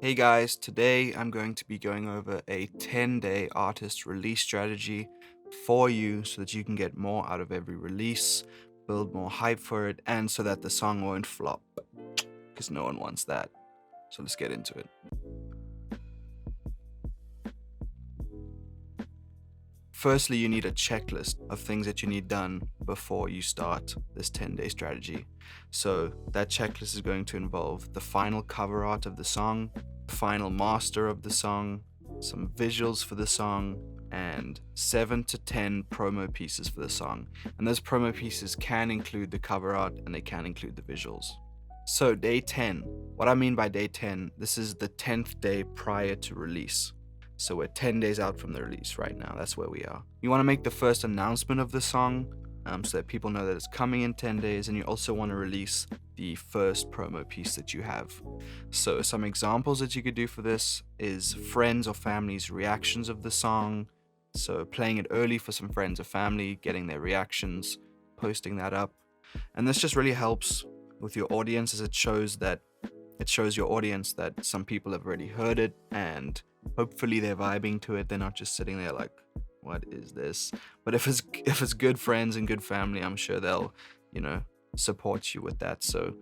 Hey guys, today I'm going to be going over a 10-day artist release strategy for you so that you can get more out of every release, build more hype for it, and so that the song won't flop, because no one wants that. So let's get into it. Firstly, you need a checklist of things that you need done before you start this 10-day strategy. So that checklist is going to involve the final cover art of the song, final master of the song, some visuals for the song, and 7 to 10 promo pieces for the song. And those promo pieces can include the cover art and they can include the visuals. So day 10, what I mean by day 10, this is the 10th day prior to release. So we're 10 days out from the release right now. That's where we are. You want to make the first announcement of the song so that people know that it's coming in 10 days. And you also want to release the first promo piece that you have. So some examples that you could do for this is friends or family's reactions of the song. So playing it early for some friends or family, getting their reactions, posting that up. And this just really helps with your audience as it shows your audience that some people have already heard it and hopefully they're vibing to it. They're not just sitting there like, what is this? But if it's good friends and good family, I'm sure they'll, support you with that. So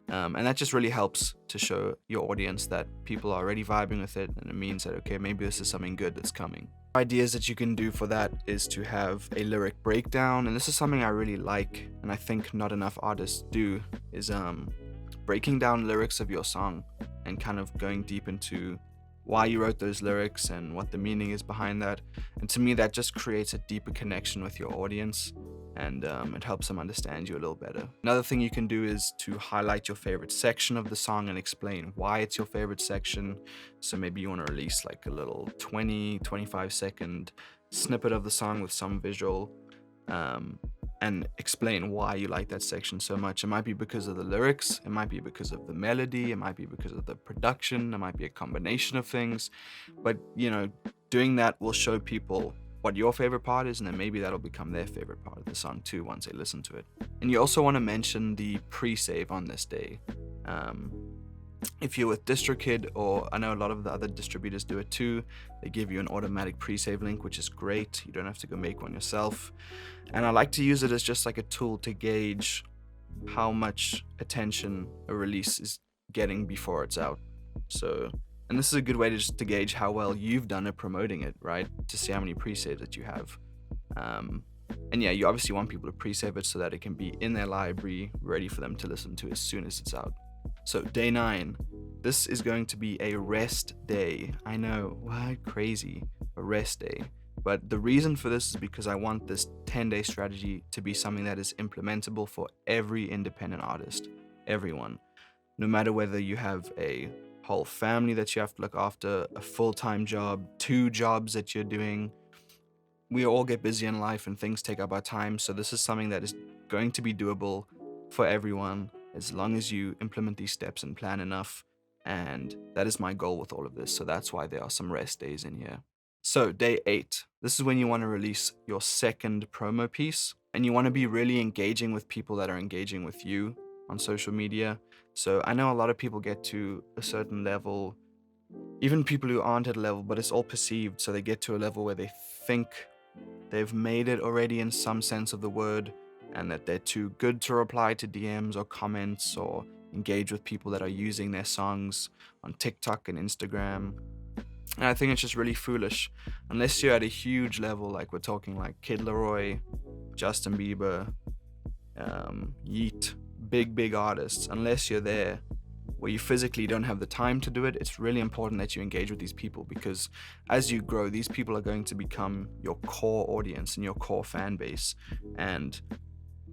and that just really helps to show your audience that people are already vibing with it, and it means that okay, maybe this is something good that's coming. Ideas that you can do for that is to have a lyric breakdown, and this is something I really like and I think not enough artists do, is breaking down lyrics of your song and kind of going deep into why you wrote those lyrics and what the meaning is behind that. And to me, that just creates a deeper connection with your audience, and it helps them understand you a little better. Another thing you can do is to highlight your favorite section of the song and explain why it's your favorite section. So maybe you want to release like a little 25 second snippet of the song with some visual, and explain why you like that section so much. It might be because of the lyrics, it might be because of the melody, it might be because of the production, it might be a combination of things. But doing that will show people what your favorite part is, and then maybe that'll become their favorite part of the song too once they listen to it. And you also want to mention the pre-save on this day. If you're with DistroKid, or I know a lot of the other distributors do it too, they give you an automatic pre-save link, which is great. You don't have to go make one yourself. And I like to use it as just like a tool to gauge how much attention a release is getting before it's out. So, and this is a good way to gauge how well you've done at promoting it, right? To see how many pre-saves that you have. And yeah, you obviously want people to pre-save it so that it can be in their library, ready for them to listen to as soon as it's out. So day 9, this is going to be a rest day. I know, what? Crazy, a rest day. But the reason for this is because I want this 10-day strategy to be something that is implementable for every independent artist, everyone. No matter whether you have a whole family that you have to look after, a full-time job, 2 jobs that you're doing. We all get busy in life and things take up our time. So this is something that is going to be doable for everyone as long as you implement these steps and plan enough. And that is my goal with all of this. So that's why there are some rest days in here. So day 8, this is when you want to release your second promo piece, and you want to be really engaging with people that are engaging with you on social media. So I know a lot of people get to a certain level, even people who aren't at a level, but it's all perceived. So they get to a level where they think they've made it already in some sense of the word, and that they're too good to reply to DMs or comments or engage with people that are using their songs on TikTok and Instagram. And I think it's just really foolish. Unless you're at a huge level, like we're talking like Kid Laroi, Justin Bieber, Yeet, big artists, unless you're there where you physically don't have the time to do it, it's really important that you engage with these people, because as you grow, these people are going to become your core audience and your core fan base. And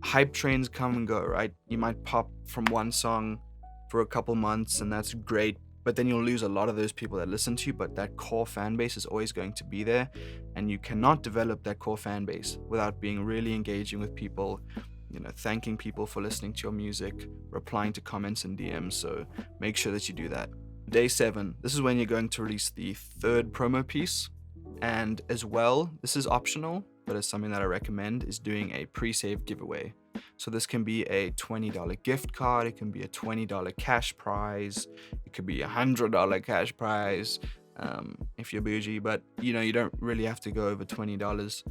hype trains come and go, right? You might pop from one song for a couple months and that's great, but then you'll lose a lot of those people that listen to you. But that core fan base is always going to be there, and you cannot develop that core fan base without being really engaging with people, thanking people for listening to your music, replying to comments and DMs. So make sure that you do that. Day 7, this is when you're going to release the third promo piece. And as well, this is optional, but it's something that I recommend, is doing a pre-save giveaway. So this can be a $20 gift card, it can be a $20 cash prize, it could be a $100 cash prize, if you're bougie, but you know, you don't really have to go over $20.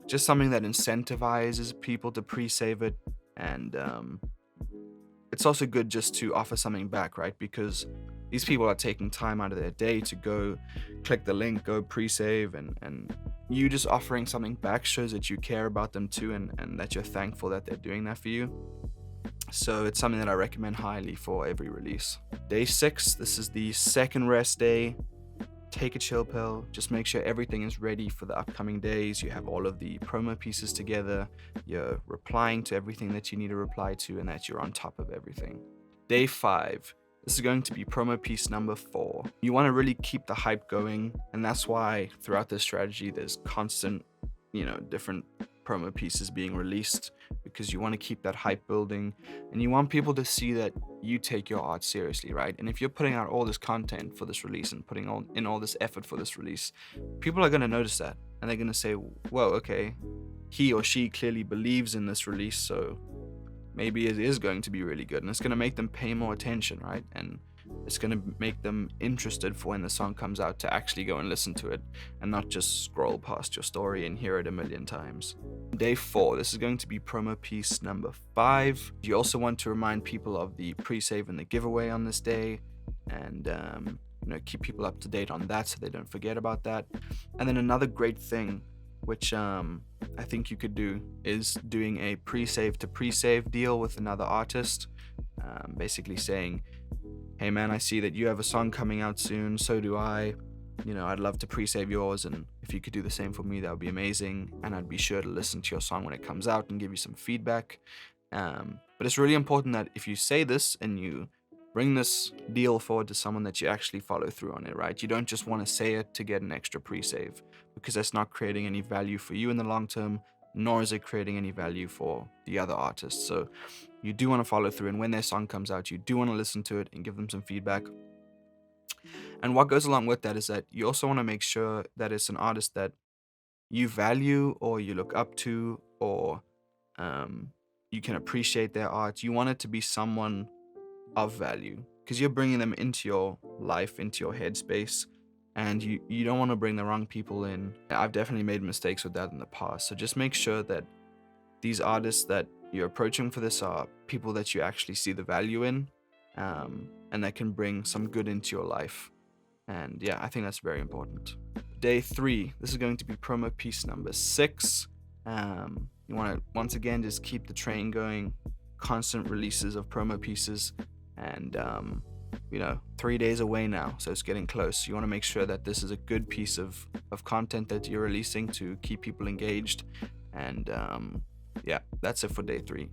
Just something that incentivizes people to pre-save it, and it's also good just to offer something back, right? Because these people are taking time out of their day to go click the link, go pre-save, and you just offering something back shows that you care about them too, and that you're thankful that they're doing that for you. So it's something that I recommend highly for every release. Day 6, this is the second rest day. Take a chill pill, just make sure everything is ready for the upcoming days. You have all of the promo pieces together, you're replying to everything that you need to reply to, and that you're on top of everything. Day 5, this is going to be promo piece number 4. You want to really keep the hype going, and that's why throughout this strategy there's constant, different promo pieces being released, because you want to keep that hype building, and you want people to see that you take your art seriously, right? And if you're putting out all this content for this release and putting in all this effort for this release, people are going to notice that, and they're going to say, whoa, okay, he or she clearly believes in this release, so maybe it is going to be really good, and it's going to make them pay more attention, right? And it's going to make them interested for when the song comes out to actually go and listen to it, and not just scroll past your story and hear it a million times. Day 4, this is going to be promo piece number 5. You also want to remind people of the pre-save and the giveaway on this day, and keep people up to date on that so they don't forget about that. And then another great thing, which I think you could do, is doing a pre-save to pre-save deal with another artist, basically saying, hey man, I see that you have a song coming out soon, so do I. I'd love to pre-save yours, and if you could do the same for me, that would be amazing, and I'd be sure to listen to your song when it comes out and give you some feedback. But it's really important that if you say this and you bring this deal forward to someone, that you actually follow through on it, right? You don't just want to say it to get an extra pre-save, because that's not creating any value for you in the long term, nor is it creating any value for the other artists. So you do want to follow through, and when their song comes out, you do want to listen to it and give them some feedback. And what goes along with that is that you also want to make sure that it's an artist that you value, or you look up to, or you can appreciate their art. You want it to be someone of value, because you're bringing them into your life, into your headspace, and you don't want to bring the wrong people in. I've definitely made mistakes with that in the past, so just make sure that these artists that you're approaching for this are people that you actually see the value in, and that can bring some good into your life. And yeah, I think that's very important. Day 3, this is going to be promo piece number 6. You want to once again just keep the train going, constant releases of promo pieces, and 3 days away now, so it's getting close. You want to make sure that this is a good piece of content that you're releasing to keep people engaged. And yeah, that's it for day 3.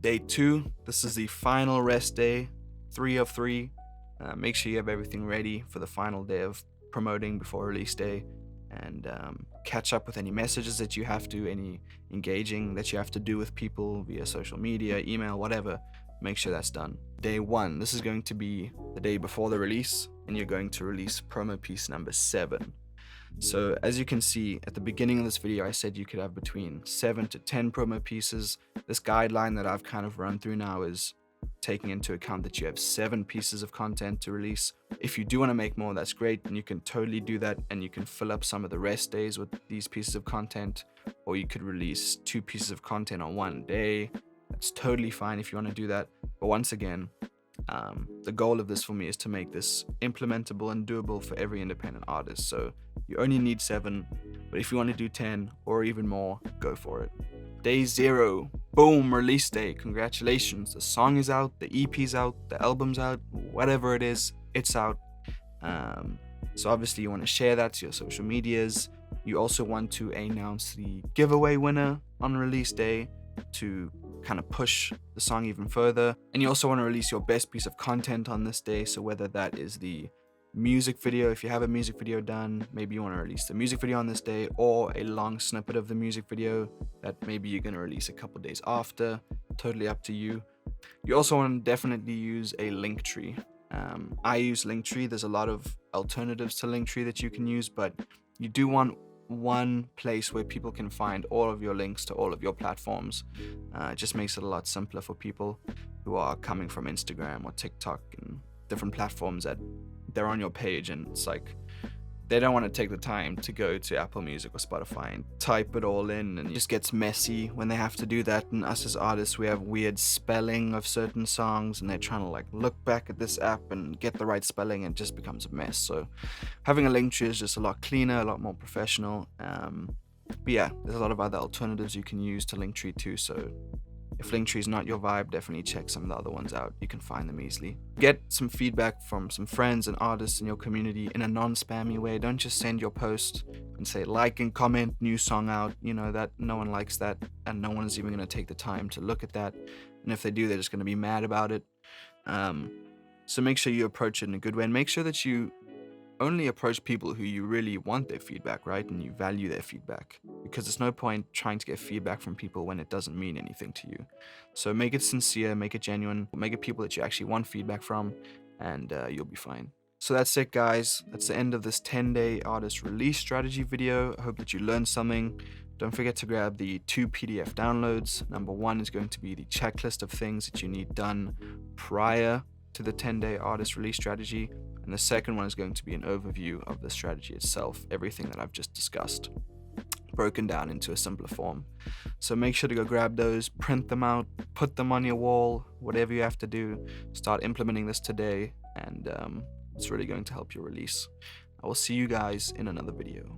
Day 2, this is the final rest day, 3 of 3. Make sure you have everything ready for the final day of promoting before release day, and catch up with any messages that you have to, any engaging that you have to do with people via social media, email, whatever. Make sure that's done. Day 1, this is going to be the day before the release, and you're going to release promo piece number 7. So as you can see at the beginning of this video, I said you could have between 7 to 10 promo pieces. This guideline that I've kind of run through now is taking into account that you have 7 pieces of content to release. If you do want to make more, that's great, and you can totally do that, and you can fill up some of the rest days with these pieces of content, or you could release 2 pieces of content on one day. That's totally fine if you want to do that. But once again, the goal of this for me is to make this implementable and doable for every independent artist. So you only need 7, but if you want to do 10 or even more, go for it. Day 0, boom, release day. Congratulations, the song is out, the EP's out, the album's out, whatever it is, it's out. So obviously you want to share that to your social medias. You also want to announce the giveaway winner on release day to kind of push the song even further. And you also want to release your best piece of content on this day. So whether that is the music video, if you have a music video done, maybe you want to release the music video on this day, or a long snippet of the music video that maybe you're going to release a couple days after. Totally up to you. You also want to definitely use a link tree. I use Linktree. There's a lot of alternatives to Linktree that you can use, but you do want one place where people can find all of your links to all of your platforms. It just makes it a lot simpler for people who are coming from Instagram or TikTok and different platforms that they're on your page, and it's like they don't want to take the time to go to Apple Music or Spotify and type it all in, and it just gets messy when they have to do that. And us as artists, we have weird spelling of certain songs, and they're trying to like look back at this app and get the right spelling, and it just becomes a mess. So having a link tree is just a lot cleaner, a lot more professional. But yeah, there's a lot of other alternatives you can use to Linktree too. So if Linktree is not your vibe, definitely check some of the other ones out. You can find them easily. Get some feedback from some friends and artists in your community in a non-spammy way. Don't just send your post and say like and comment, new song out. You know that no one likes that, and no one's even going to take the time to look at that. And if they do, they're just going to be mad about it. So make sure you approach it in a good way, and make sure that you only approach people who you really want their feedback, right? And you value their feedback, because there's no point trying to get feedback from people when it doesn't mean anything to you. So make it sincere, make it genuine, make it people that you actually want feedback from, and you'll be fine. So that's it, guys. That's the end of this 10-day artist release strategy video. I hope that you learned something. Don't forget to grab the 2 PDF downloads. Number 1 is going to be the checklist of things that you need done prior to the 10-day artist release strategy. And the second one is going to be an overview of the strategy itself, everything that I've just discussed, broken down into a simpler form. So make sure to go grab those, print them out, put them on your wall, whatever you have to do. Start implementing this today, and it's really going to help your release. I will see you guys in another video.